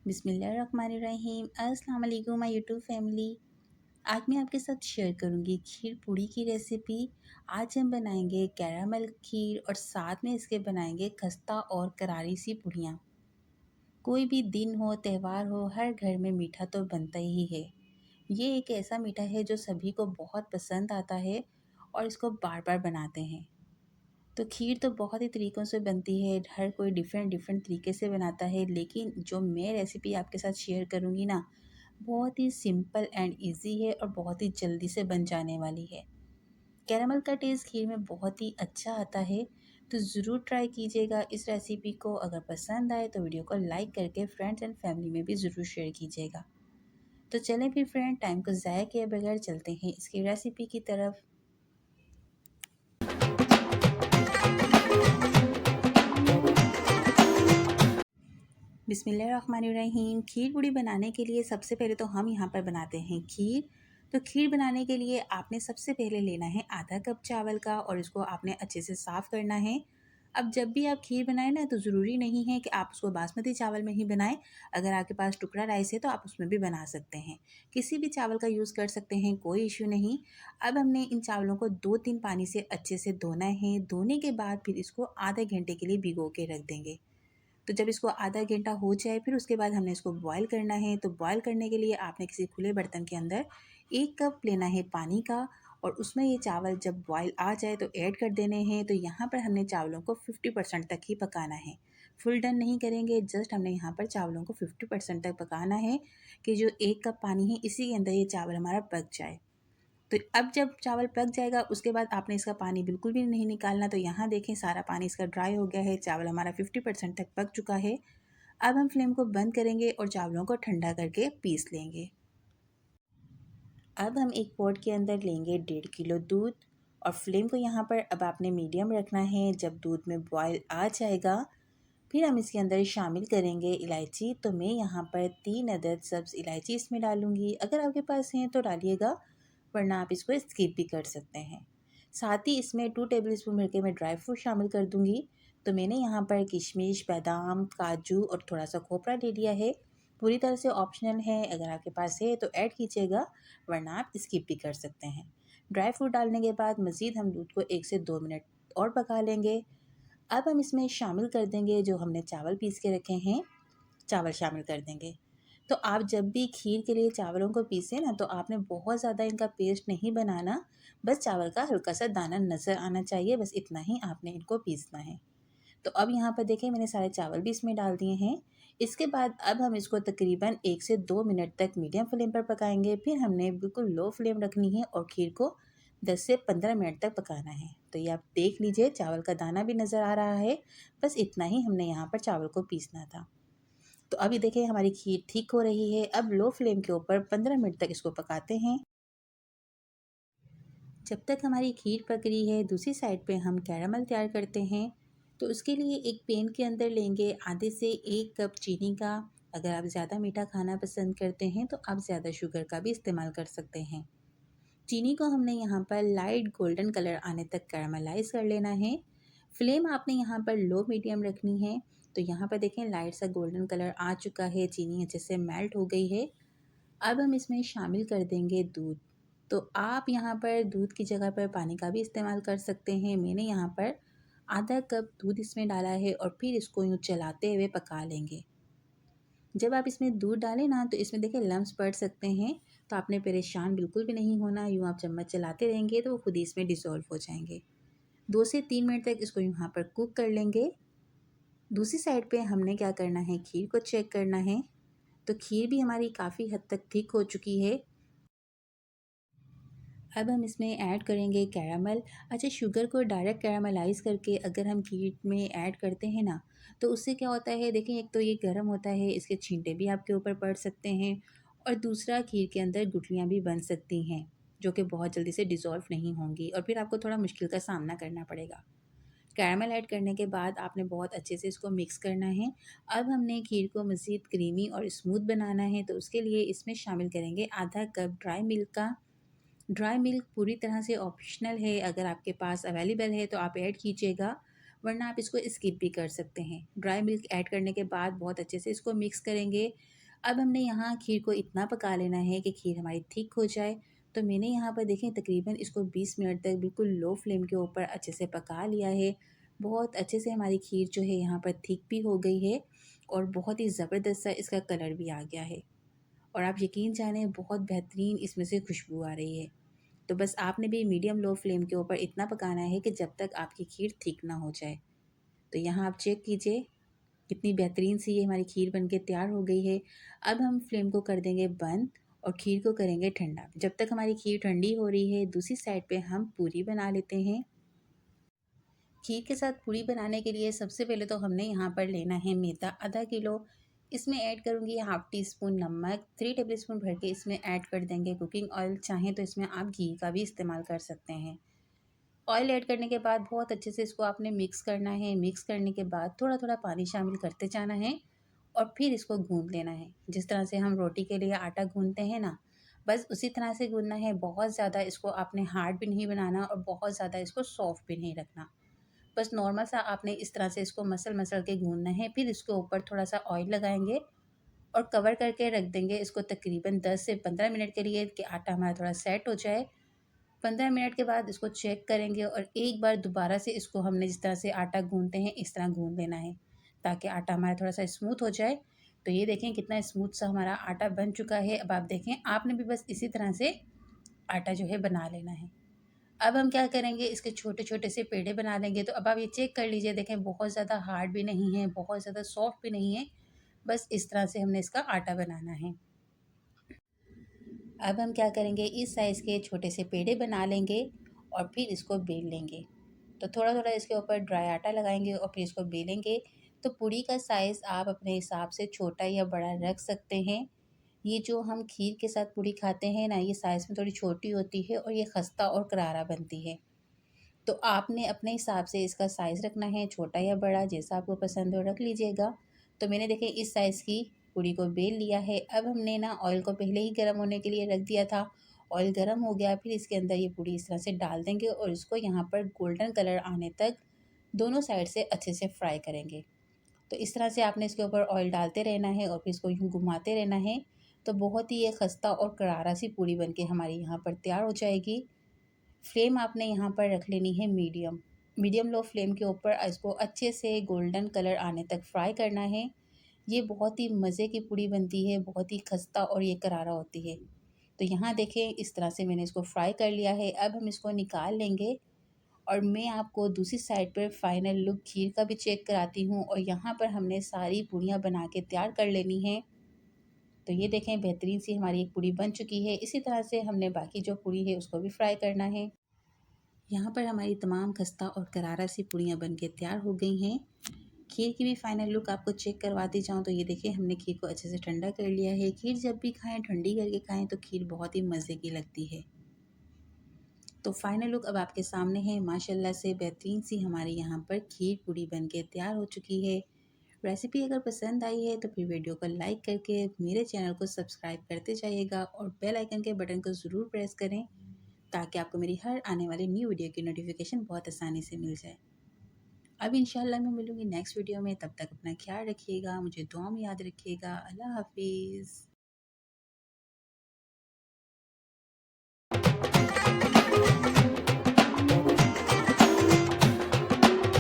बिस्मिल्लाहिर्रहमानिर्रहीम। अस्सलाम वालेकुम माय यूट्यूब फैमिली। आज मैं आपके साथ शेयर करूंगी खीर पूड़ी की रेसिपी। आज हम बनाएंगे कैरामल खीर और साथ में इसके बनाएंगे खस्ता और करारी सी पूड़ियाँ। कोई भी दिन हो, त्यौहार हो, हर घर में मीठा तो बनता ही है। ये एक ऐसा मीठा है जो सभी को बहुत पसंद आता है और इसको बार बार बनाते हैं। तो खीर तो बहुत ही तरीक़ों से बनती है, हर कोई डिफ़रेंट डिफ़रेंट तरीके से बनाता है, लेकिन जो मैं रेसिपी आपके साथ शेयर करूँगी ना, बहुत ही सिंपल एंड ईज़ी है और बहुत ही जल्दी से बन जाने वाली है। कैरेमल का टेस्ट खीर में बहुत ही अच्छा आता है, तो ज़रूर ट्राई कीजिएगा इस रेसिपी को। अगर पसंद आए तो वीडियो को लाइक करके फ्रेंड्स एंड फैमिली में भी ज़रूर शेयर कीजिएगा। तो चलें फिर फ्रेंड, टाइम को ज़ाया किए बगैर चलते हैं इसकी रेसिपी की तरफ। बिस्मिल्लाहिर्रहमानिर्रहीम। खीर पूड़ी बनाने के लिए सबसे पहले तो हम यहाँ पर बनाते हैं खीर। तो खीर बनाने के लिए आपने सबसे पहले लेना है आधा कप चावल का और इसको आपने अच्छे से साफ़ करना है। अब जब भी आप खीर बनाएं ना, तो ज़रूरी नहीं है कि आप उसको बासमती चावल में ही बनाएं। अगर आपके पास टुकड़ा राइस है तो आप उसमें भी बना सकते हैं। किसी भी चावल का यूज़ कर सकते हैं, कोई इशू नहीं। अब हमने इन चावलों को 2-3 पानी से अच्छे से धोना है। धोने के बाद फिर इसको आधे घंटे के लिए भिगो के रख देंगे। तो जब इसको आधा घंटा हो जाए, फिर उसके बाद हमने इसको बॉयल करना है। तो बॉयल करने के लिए आपने किसी खुले बर्तन के अंदर 1 कप लेना है पानी का और उसमें ये चावल जब बॉयल आ जाए तो ऐड कर देने हैं। तो यहाँ पर हमने चावलों को 50% तक ही पकाना है, फुल डन नहीं करेंगे। जस्ट हमने यहाँ पर चावलों को 50% तक पकाना है कि जो 1 कप पानी है इसी के अंदर ये चावल हमारा पक जाए। तो अब जब चावल पक जाएगा उसके बाद आपने इसका पानी बिल्कुल भी नहीं निकालना। तो यहाँ देखें सारा पानी इसका ड्राई हो गया है, चावल हमारा 50% तक पक चुका है। अब हम फ्लेम को बंद करेंगे और चावलों को ठंडा करके पीस लेंगे। अब हम एक पॉट के अंदर लेंगे 1.5 किलो दूध और फ्लेम को यहाँ पर अब आपने मीडियम रखना है। जब दूध में बॉयल आ जाएगा फिर हम इसके अंदर शामिल करेंगे इलायची। तो मैं यहाँ पर 3 अदद सब्ज़ इलायची इसमें डालूँगी। अगर आपके पास हैं तो डालिएगा, वरना आप इसको स्किप भी कर सकते हैं। साथ ही इसमें 2 टेबलस्पून भर के मैं ड्राई फ्रूट शामिल कर दूँगी। तो मैंने यहाँ पर किशमिश, बादाम, काजू और थोड़ा सा खोपरा ले लिया है। पूरी तरह से ऑप्शनल है, अगर आपके पास है तो ऐड कीजिएगा, वरना आप स्किप भी कर सकते हैं। ड्राई फ्रूट डालने के बाद मज़ीद हम दूध को 1 से 2 मिनट और पका लेंगे। अब हम इसमें शामिल कर देंगे जो हमने चावल पीस के रखे हैं, चावल शामिल कर देंगे। तो आप जब भी खीर के लिए चावलों को पीसें ना, तो आपने बहुत ज़्यादा इनका पेस्ट नहीं बनाना, बस चावल का हल्का सा दाना नज़र आना चाहिए, बस इतना ही आपने इनको पीसना है। तो अब यहाँ पर देखें मैंने सारे चावल भी इसमें डाल दिए हैं। इसके बाद अब हम इसको तकरीबन 1 से 2 मिनट तक मीडियम फ्लेम पर पकाएंगे। फिर हमने बिल्कुल लो फ्लेम रखनी है और खीर को 10 से 15 मिनट तक पकाना है। तो ये आप देख लीजिए चावल का दाना भी नज़र आ रहा है, बस इतना ही हमने यहाँ पर चावल को पीसना था। तो अभी देखिए हमारी खीर ठीक हो रही है। अब लो फ्लेम के ऊपर 15 मिनट तक इसको पकाते हैं। जब तक हमारी खीर पक रही है, दूसरी साइड पे हम कैरामल तैयार करते हैं। तो उसके लिए एक पैन के अंदर लेंगे आधे से 1 कप चीनी का। अगर आप ज़्यादा मीठा खाना पसंद करते हैं तो आप ज़्यादा शुगर का भी इस्तेमाल कर सकते हैं। चीनी को हमने यहाँ पर लाइट गोल्डन कलर आने तक कैरामलाइज़ कर लेना है। फ्लेम आपने यहाँ पर लो मीडियम रखनी है। तो यहाँ पर देखें लाइट सा गोल्डन कलर आ चुका है, चीनी अच्छे से मेल्ट हो गई है। अब हम इसमें शामिल कर देंगे दूध। तो आप यहाँ पर दूध की जगह पर पानी का भी इस्तेमाल कर सकते हैं। मैंने यहाँ पर आधा कप दूध इसमें डाला है और फिर इसको यूँ चलाते हुए पका लेंगे। जब आप इसमें दूध डालें ना, तो इसमें देखिए लम्स पड़ सकते हैं, तो आपने परेशान बिल्कुल भी नहीं होना। यूँ आप चम्मच चलाते रहेंगे तो वो खुद ही इसमें डिसॉल्व हो जाएंगे। 2 से 3 मिनट तक इसको यहाँ पर कुक कर लेंगे। दूसरी साइड पे हमने क्या करना है, खीर को चेक करना है। तो खीर भी हमारी काफ़ी हद तक थिक हो चुकी है। अब हम इसमें ऐड करेंगे कैरामल। अच्छा, शुगर को डायरेक्ट कैरामलाइज़ करके अगर हम खीर में ऐड करते हैं ना, तो उससे क्या होता है देखिए, एक तो ये गर्म होता है, इसके छींटे भी आपके ऊपर पड़ सकते हैं और दूसरा खीर के अंदर गुठलियाँ भी बन सकती हैं, जो कि बहुत जल्दी से डिज़ोल्व नहीं होंगी और फिर आपको थोड़ा मुश्किल का सामना करना पड़ेगा। कैरामल ऐड करने के बाद आपने बहुत अच्छे से इसको मिक्स करना है। अब हमने खीर को मज़ीद क्रीमी और स्मूथ बनाना है, तो उसके लिए इसमें शामिल करेंगे आधा कप ड्राई मिल्क का। ड्राई मिल्क पूरी तरह से ऑप्शनल है, अगर आपके पास अवेलेबल है तो आप ऐड कीजिएगा, वरना आप इसको स्किप भी कर सकते हैं। ड्राई मिल्क ऐड करने के बाद बहुत अच्छे से इसको मिक्स करेंगे। अब हमने यहाँ खीर को इतना पका लेना है कि खीर हमारी थिक हो जाए। तो मैंने यहाँ पर देखें तकरीबन इसको 20 मिनट तक बिल्कुल लो फ्लेम के ऊपर अच्छे से पका लिया है। बहुत अच्छे से हमारी खीर जो है यहाँ पर थिक भी हो गई है और बहुत ही ज़बरदस्त सा इसका कलर भी आ गया है। और आप यकीन जानें बहुत बेहतरीन इसमें से खुशबू आ रही है। तो बस आपने भी मीडियम लो फ्लेम के ऊपर इतना पकाना है कि जब तक आपकी खीर थिक ना हो जाए। तो यहाँ आप चेक कीजिए कितनी बेहतरीन सी ये हमारी खीर बनके तैयार हो गई है। अब हम फ्लेम को कर देंगे बंद और खीर को करेंगे ठंडा। जब तक हमारी खीर ठंडी हो रही है दूसरी साइड पे हम पूरी बना लेते हैं। खीर के साथ पूरी बनाने के लिए सबसे पहले तो हमने यहाँ पर लेना है मैदा आधा किलो। इसमें ऐड करूँगी हाफ़ टी स्पून नमक, 3 टेबल स्पून भर के इसमें ऐड कर देंगे कुकिंग ऑयल, चाहें तो इसमें आप घी का भी इस्तेमाल कर सकते हैं। ऑयल ऐड करने के बाद बहुत अच्छे से इसको आपने मिक्स करना है। मिक्स करने के बाद थोड़ा थोड़ा पानी शामिल करते जाना है और फिर इसको गूँध लेना है। जिस तरह से हम रोटी के लिए आटा गूँधते हैं ना, बस उसी तरह से गूँधना है। बहुत ज़्यादा इसको आपने हार्ड भी नहीं बनाना और बहुत ज़्यादा इसको सॉफ्ट भी नहीं रखना। बस नॉर्मल सा आपने इस तरह से इसको मसल-मसल के गूँधना है। फिर इसके ऊपर थोड़ा-सा ऑयल लगाएँगे और कवर करके रख देंगे इसको तकरीबन 10 से 15 मिनट के लिए कि आटा हमारा थोड़ा सेट हो जाए। 15 मिनट के बाद इसको चेक करेंगे और एक बार दोबारा से इसको हमने जिस तरह से आटा गूँधते हैं इस तरह गूँध लेना है, ताकि आटा हमारा थोड़ा-सा स्मूथ हो जाए। तो ये देखें कितना स्मूथ सा हमारा आटा बन चुका है। अब आप देखें आपने भी बस इसी तरह से आटा जो है बना लेना है। अब हम क्या करेंगे इसके छोटे-छोटे से पेड़े बना लेंगे। तो अब आप ये चेक कर लीजिए, देखें बहुत ज़्यादा हार्ड भी नहीं है, बहुत ज़्यादा सॉफ्ट भी नहीं है। बस इस तरह से हमने इसका आटा बनाना है। अब हम क्या करेंगे इस साइज़ के छोटे से पेड़े बना लेंगे और फिर इसको बेल लेंगे। तो थोड़ा-थोड़ा इसके ऊपर ड्राई आटा लगाएँगे और फिर इसको बेलेंगे। तो पूड़ी का साइज़ आप अपने हिसाब से छोटा या बड़ा रख सकते हैं। ये जो हम खीर के साथ पूड़ी खाते हैं ना, ये साइज़ में थोड़ी छोटी होती है और ये खस्ता और करारा बनती है। तो आपने अपने हिसाब से इसका साइज़ रखना है, छोटा या बड़ा जैसा आपको पसंद हो रख लीजिएगा। तो मैंने देखिए इस साइज़ की पूड़ी को बेल लिया है। अब हमने ना ऑयल को पहले ही गर्म होने के लिए रख दिया था। ऑयल गर्म हो गया, फिर इसके अंदर ये पूड़ी इस तरह से डाल देंगे और इसको यहाँ पर गोल्डन कलर आने तक दोनों साइड से अच्छे से फ्राई करेंगे। तो इस तरह से आपने इसके ऊपर ऑयल डालते रहना है और फिर इसको यूँ घुमाते रहना है। तो बहुत ही ये खस्ता और करारा सी पूड़ी बन के हमारी यहाँ पर तैयार हो जाएगी। फ्लेम आपने यहाँ पर रख लेनी है मीडियम। मीडियम लो फ्लेम के ऊपर इसको अच्छे से गोल्डन कलर आने तक फ्राई करना है। ये बहुत ही मज़े की पूड़ी बनती है, बहुत ही खस्ता और ये करारा होती है। तो यहाँ देखें इस तरह से मैंने इसको फ्राई कर लिया है। अब हम इसको निकाल लेंगे और मैं आपको दूसरी साइड पर फाइनल लुक खीर का भी चेक कराती हूँ। और यहाँ पर हमने सारी पूड़ियाँ बना के तैयार कर लेनी है। तो ये देखें बेहतरीन सी हमारी एक पूड़ी बन चुकी है। इसी तरह से हमने बाकी जो पूड़ी है उसको भी फ्राई करना है। यहाँ पर हमारी तमाम खस्ता और करारा सी पूड़ियाँ बनके तैयार हो गई हैं। खीर की भी फाइनल लुक आपको चेक करवाती जाऊँ तो ये देखिए हमने खीर को अच्छे से ठंडा कर लिया है। खीर जब भी खाएं ठंडी करके खाएं तो खीर बहुत ही मज़े की लगती है। तो फाइनल लुक अब आपके सामने है। माशाल्लाह से बेहतरीन सी हमारे यहाँ पर खीर पूड़ी बनके तैयार हो चुकी है। रेसिपी अगर पसंद आई है तो फिर वीडियो को लाइक करके मेरे चैनल को सब्सक्राइब करते जाइएगा और बेल आइकन के बटन को ज़रूर प्रेस करें, ताकि आपको मेरी हर आने वाली न्यू वीडियो की नोटिफिकेशन बहुत आसानी से मिल जाए। अब इंशाल्लाह मैं मिलूँगी नेक्स्ट वीडियो में, तब तक अपना ख्याल रखिएगा, मुझे दुआ में याद रखिएगा। अल्लाह हाफ़िज़।